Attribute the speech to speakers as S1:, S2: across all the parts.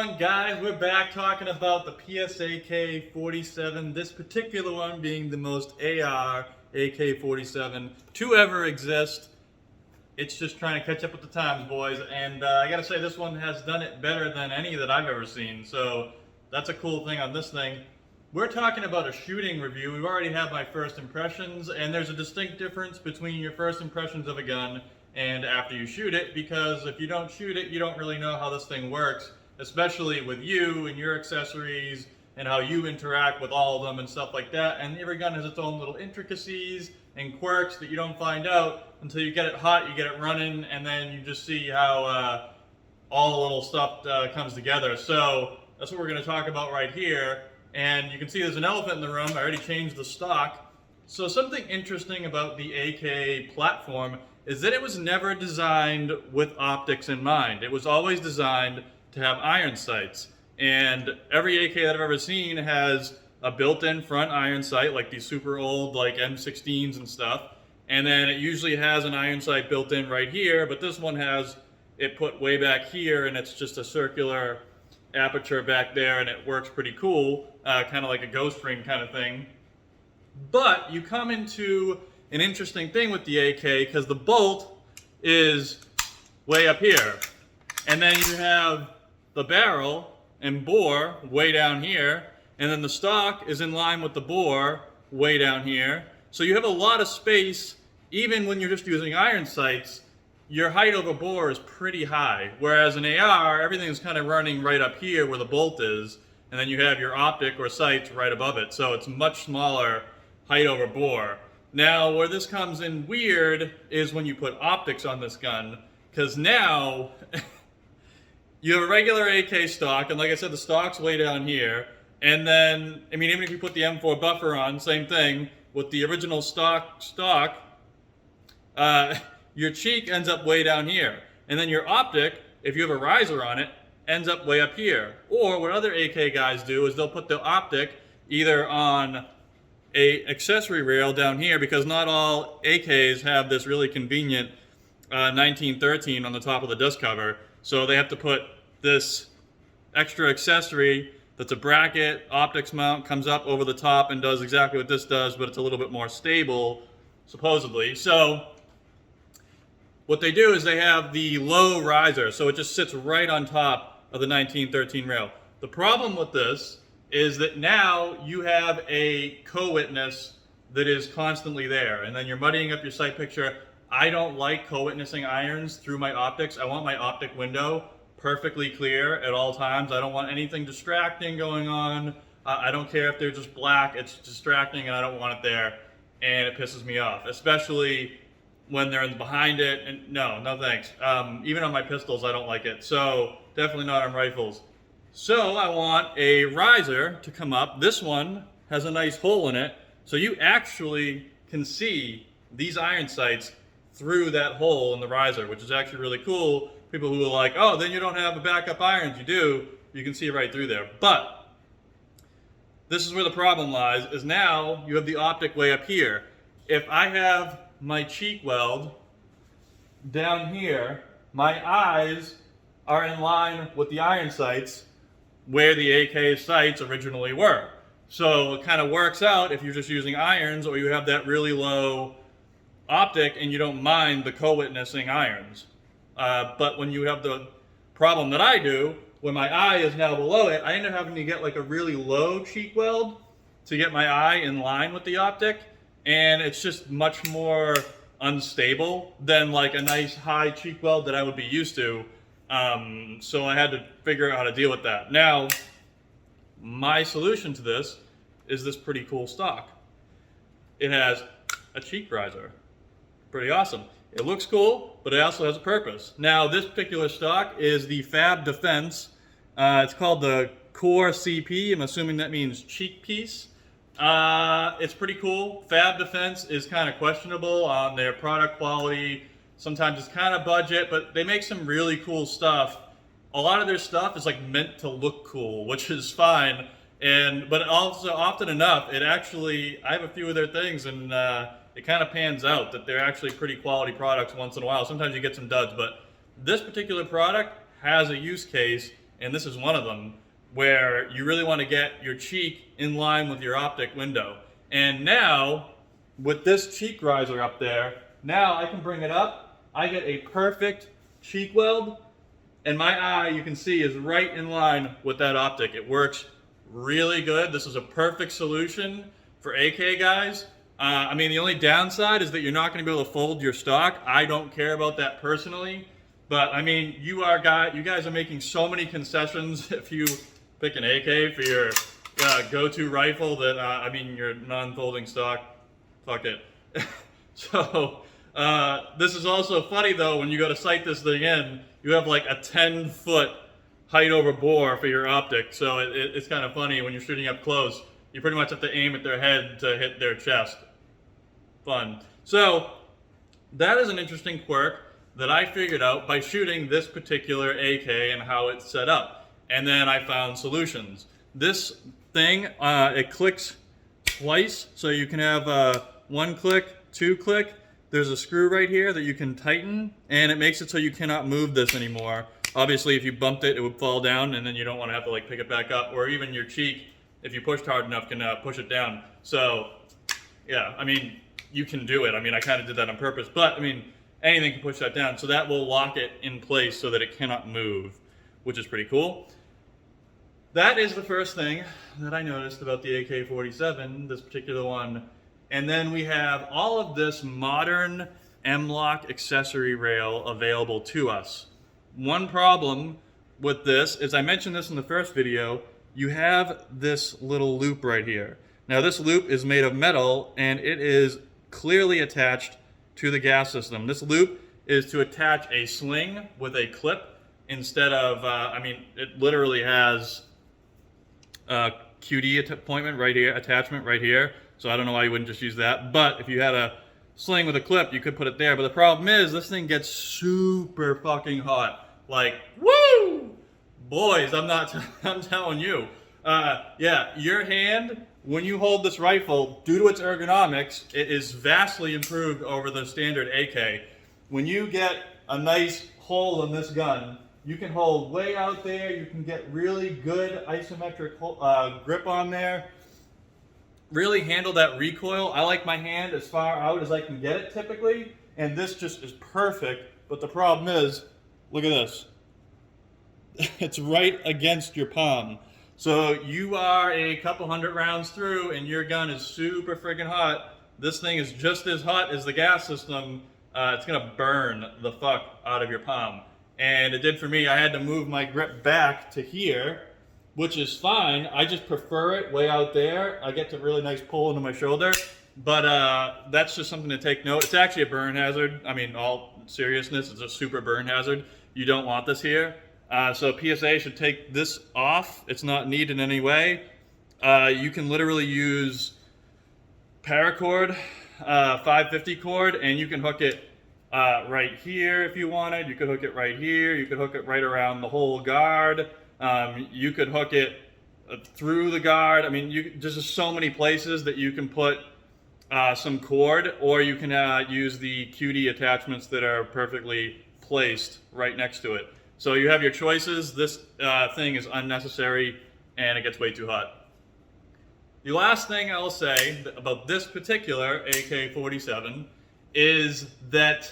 S1: on, guys? We're back talking about the PSAK-47, this particular one being the most AR AK-47 to ever exist. It's just trying to catch up with the times, boys, and I gotta say this one has done it better than any that I've ever seen, so that's a cool thing on this thing. We're talking about a shooting review. We've already had my first impressions, and there's a distinct difference between your first impressions of a gun and after you shoot it, because if you don't shoot it, you don't really know how this thing works, especially with you and your accessories and how you interact with all of them and stuff like that. And every gun has its own little intricacies and quirks that you don't find out until you get it hot, you get it running, and then you just see how all the little stuff comes together. So that's what we're going to talk about right here. And you can see there's an elephant in the room. I already changed the stock. So something interesting about the AK platform is that it was never designed with optics in mind. It was always designed to have iron sights. And every AK that I've ever seen has a built-in front iron sight, like these super old like M16s and stuff. And then it usually has an iron sight built in right here, but this one has it put way back here, and it's just a circular aperture back there, and it works pretty cool, kind of like a ghost ring kind of thing. But you come into an interesting thing with the AK, because the bolt is way up here, and then you have the barrel and bore way down here, and then the stock is in line with the bore way down here. So you have a lot of space. Even when you're just using iron sights, your height over bore is pretty high, whereas in AR, everything is kind of running right up here where the bolt is, and then you have your optic or sights right above it, so it's much smaller height over bore. Now, where this comes in weird is when you put optics on this gun, because now you have a regular AK stock, and like I said, the stock's way down here, and then, I mean, even if you put the M4 buffer on, same thing, with the original stock, your cheek ends up way down here. And then your optic, if you have a riser on it, ends up way up here. Or what other AK guys do is they'll put the optic either on a accessory rail down here, because not all AKs have this really convenient 1913 on the top of the dust cover. So they have to put this extra accessory that's a bracket, optics mount, comes up over the top and does exactly what this does, but it's a little bit more stable, supposedly. So what they do is they have the low riser, so it just sits right on top of the 1913 rail. The problem with this is that now you have a co-witness that is constantly there, and then you're muddying up your sight picture. I don't like co-witnessing irons through my optics. I want my optic window perfectly clear at all times. I don't want anything distracting going on. I don't care if they're just black. It's distracting and I don't want it there, and it pisses me off, especially when they're behind it. And no thanks. Even on my pistols, I don't like it. So definitely not on rifles. So I want a riser to come up. This one has a nice hole in it, so you actually can see these iron sights through that hole in the riser, which is actually really cool. People who are like, oh, then you don't have a backup irons. You do. You can see right through there. But this is where the problem lies, is now you have the optic way up here. If I have my cheek weld down here, my eyes are in line with the iron sights where the AK sights originally were. So it kind of works out if you're just using irons, or you have that really low optic and you don't mind the co-witnessing irons. But when you have the problem that I do, when my eye is now below it, I end up having to get like a really low cheek weld to get my eye in line with the optic, and it's just much more unstable than like a nice high cheek weld that I would be used to. So I had to figure out how to deal with that. Now, my solution to this is this pretty cool stock. It has a cheek riser. Pretty awesome. It looks cool, but it also has a purpose. Now, this particular stock is the Fab Defense. It's called the Core CP. I'm assuming that means cheek piece. It's pretty cool. Fab Defense is kind of questionable on their product quality. Sometimes it's kind of budget, but they make some really cool stuff. A lot of their stuff is like meant to look cool, which is fine. But also often enough, it actually, I have a few of their things, and it kind of pans out that they're actually pretty quality products once in a while. Sometimes you get some duds, but this particular product has a use case, and this is one of them, where you really want to get your cheek in line with your optic window. And now, with this cheek riser up there, now I can bring it up, I get a perfect cheek weld, and my eye, you can see, is right in line with that optic. It works really good. This is a perfect solution for AK guys. I mean, the only downside is that you're not going to be able to fold your stock. I don't care about that personally, but I mean, you guys are making so many concessions if you pick an AK for your go-to rifle that, I mean, your non-folding stock, fuck it. So, this is also funny though, when you go to sight this thing in, you have like a 10-foot height over bore for your optic, so it's kind of funny when you're shooting up close. You pretty much have to aim at their head to hit their chest. Fun. So, that is an interesting quirk that I figured out by shooting this particular AK and how it's set up. And then I found solutions. This thing, it clicks twice, so you can have 1 click, 2 click. There's a screw right here that you can tighten, and it makes it so you cannot move this anymore. Obviously, if you bumped it, it would fall down, and then you don't want to have to like pick it back up, or even your cheek, if you pushed hard enough, can push it down. So, yeah, I mean, you can do it. I mean, I kind of did that on purpose, but I mean, anything can push that down. So that will lock it in place so that it cannot move, which is pretty cool. That is the first thing that I noticed about the AK-47, this particular one. And then we have all of this modern M-LOK accessory rail available to us. One problem with this is, I mentioned this in the first video, you have this little loop right here. Now this loop is made of metal and it is clearly attached to the gas system. This loop is to attach a sling with a clip instead of, I mean, it literally has a QD attachment right here. So I don't know why you wouldn't just use that. But if you had a sling with a clip, you could put it there. But the problem is, this thing gets super fucking hot. Like, woo! Boys, I'm telling you. Yeah, your hand, when you hold this rifle, due to its ergonomics, it is vastly improved over the standard AK. When you get a nice hold on this gun, you can hold way out there. You can get really good isometric grip on there. Really handle that recoil. I like my hand as far out as I can get it typically, and this just is perfect. But the problem is, look at this. It's right against your palm. So you are a couple hundred rounds through and your gun is super friggin' hot. This thing is just as hot as the gas system. It's gonna burn the fuck out of your palm. And it did for me. I had to move my grip back to here, which is fine. I just prefer it way out there. I get to really nice pull into my shoulder. But that's just something to take note. It's actually a burn hazard. I mean, all seriousness, it's a super burn hazard. You don't want this here. So PSA should take this off. It's not neat in any way. You can literally use paracord, 550 cord, and you can hook it right here if you wanted. You could hook it right here. You could hook it right around the whole guard. You could hook it through the guard. I mean, there's just so many places that you can put some cord, or you can use the QD attachments that are perfectly placed right next to it. So you have your choices. This thing is unnecessary and it gets way too hot. The last thing I'll say about this particular AK-47 is that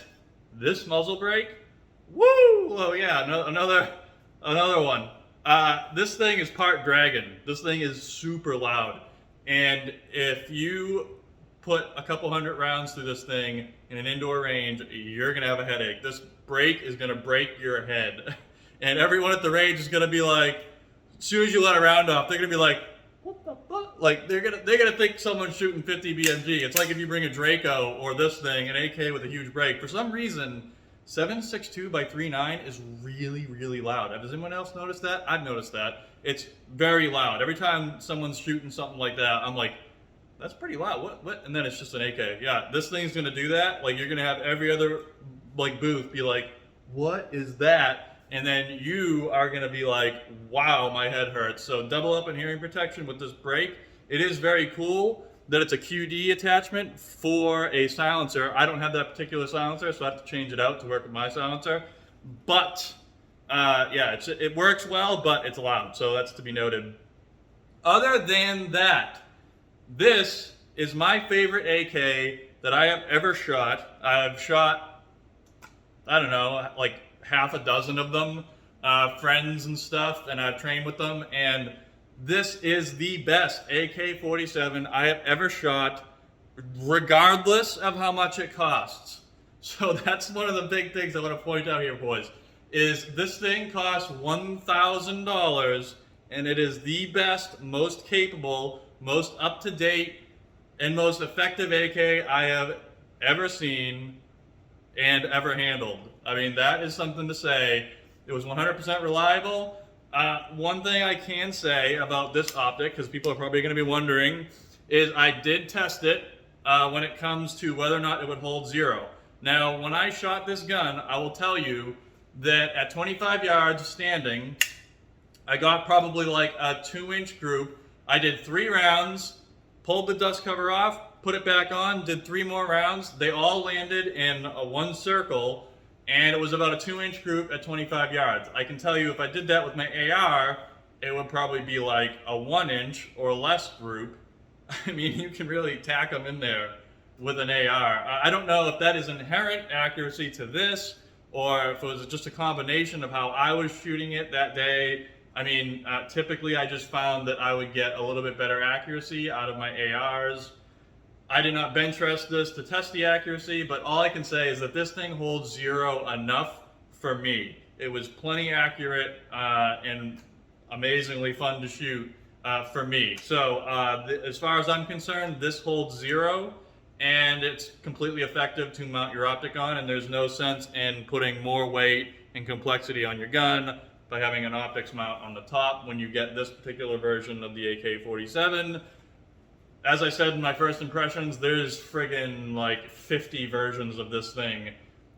S1: this muzzle brake, woo! Oh yeah, another one. This thing is part dragon. This thing is super loud. And if you put a couple hundred rounds through this thing in an indoor range, you're gonna have a headache. This brake is gonna break your head. And everyone at the range is gonna be like, as soon as you let a round off, they're gonna be like, what the fuck? Like they're gonna think someone's shooting 50 BMG. It's like if you bring a Draco or this thing, an AK with a huge brake. For some reason, 7.62 by 3.9 is really, really loud. Has anyone else noticed that? I've noticed that. It's very loud. Every time someone's shooting something like that, I'm like, that's pretty loud. What? And then it's just an AK. Yeah, this thing's gonna do that. Like you're gonna have every other like booth be like, what is that? And then you are gonna be like, wow, my head hurts. So double up in hearing protection with this brake. It is very cool that it's a QD attachment for a silencer. I don't have that particular silencer, so I have to change it out to work with my silencer. But Yeah, it works well, but it's loud, so that's to be noted. Other than that, this is my favorite AK that I have ever shot. I've shot, I don't know, like half a dozen of them, friends and stuff, and I've trained with them, and this is the best AK-47 I have ever shot, regardless of how much it costs. So that's one of the big things I want to point out here, boys, is this thing costs $1,000, and it is the best, most capable, most up-to-date, and most effective AK I have ever seen and ever handled. I mean, that is something to say. It was 100% reliable. One thing I can say about this optic, because people are probably going to be wondering, is I did test it when it comes to whether or not it would hold zero. Now, when I shot this gun, I will tell you that at 25 yards standing, I got probably like a 2-inch group. I did 3 rounds, pulled the dust cover off, put it back on, did 3 more rounds. They all landed in one circle, and it was about a 2-inch group at 25 yards. I can tell you if I did that with my AR, it would probably be like a 1-inch or less group. I mean, you can really tack them in there with an AR. I don't know if that is inherent accuracy to this, or if it was just a combination of how I was shooting it that day. I mean, typically I just found that I would get a little bit better accuracy out of my ARs. I did not bench rest this to test the accuracy, but all I can say is that this thing holds zero enough for me. It was plenty accurate and amazingly fun to shoot for me. So as far as I'm concerned, this holds zero, and it's completely effective to mount your optic on, and there's no sense in putting more weight and complexity on your gun by having an optics mount on the top when you get this particular version of the AK-47. As I said in my first impressions, there's friggin' like 50 versions of this thing,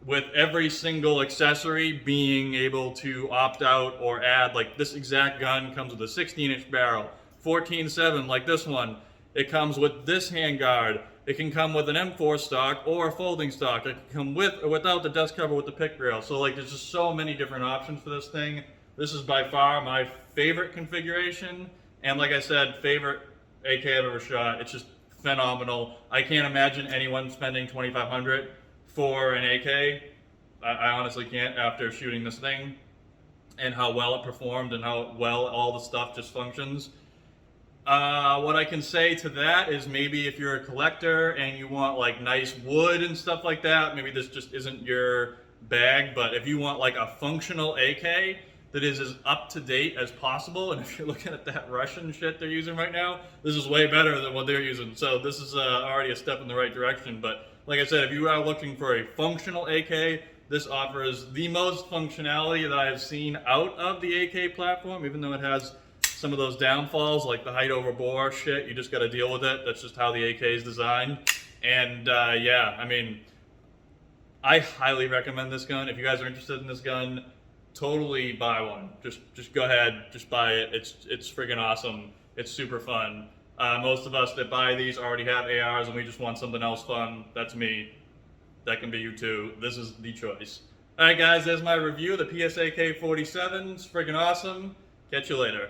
S1: with every single accessory being able to opt out or add. Like this exact gun comes with a 16-inch barrel, 14.7 like this one. It comes with this handguard. It can come with an M4 stock or a folding stock. It can come with or without the dust cover with the pick rail. So like there's just so many different options for this thing. This is by far my favorite configuration, and like I said, favorite AK I've ever shot. It's just phenomenal. I can't imagine anyone spending $2,500 for an AK. I honestly can't, after shooting this thing and how well it performed and how well all the stuff just functions. What I can say to that is maybe if you're a collector and you want like nice wood and stuff like that, maybe this just isn't your bag. But if you want like a functional AK that is as up to date as possible, and if you're looking at that Russian shit they're using right now, this is way better than what they're using. So this is already a step in the right direction. But like I said, if you are looking for a functional AK, this offers the most functionality that I have seen out of the AK platform, even though it has some of those downfalls, like the height over bore shit. You just got to deal with it. That's just how the AK is designed. And yeah, I mean, I highly recommend this gun. If you guys are interested in this gun, totally buy one. Just go ahead, just buy it. It's friggin' awesome. It's super fun. Most of us that buy these already have ARs and we just want something else fun. That's me. That can be you too. This is the choice. All right, guys, there's my review of the PSAK-47. It's friggin' awesome. Catch you later.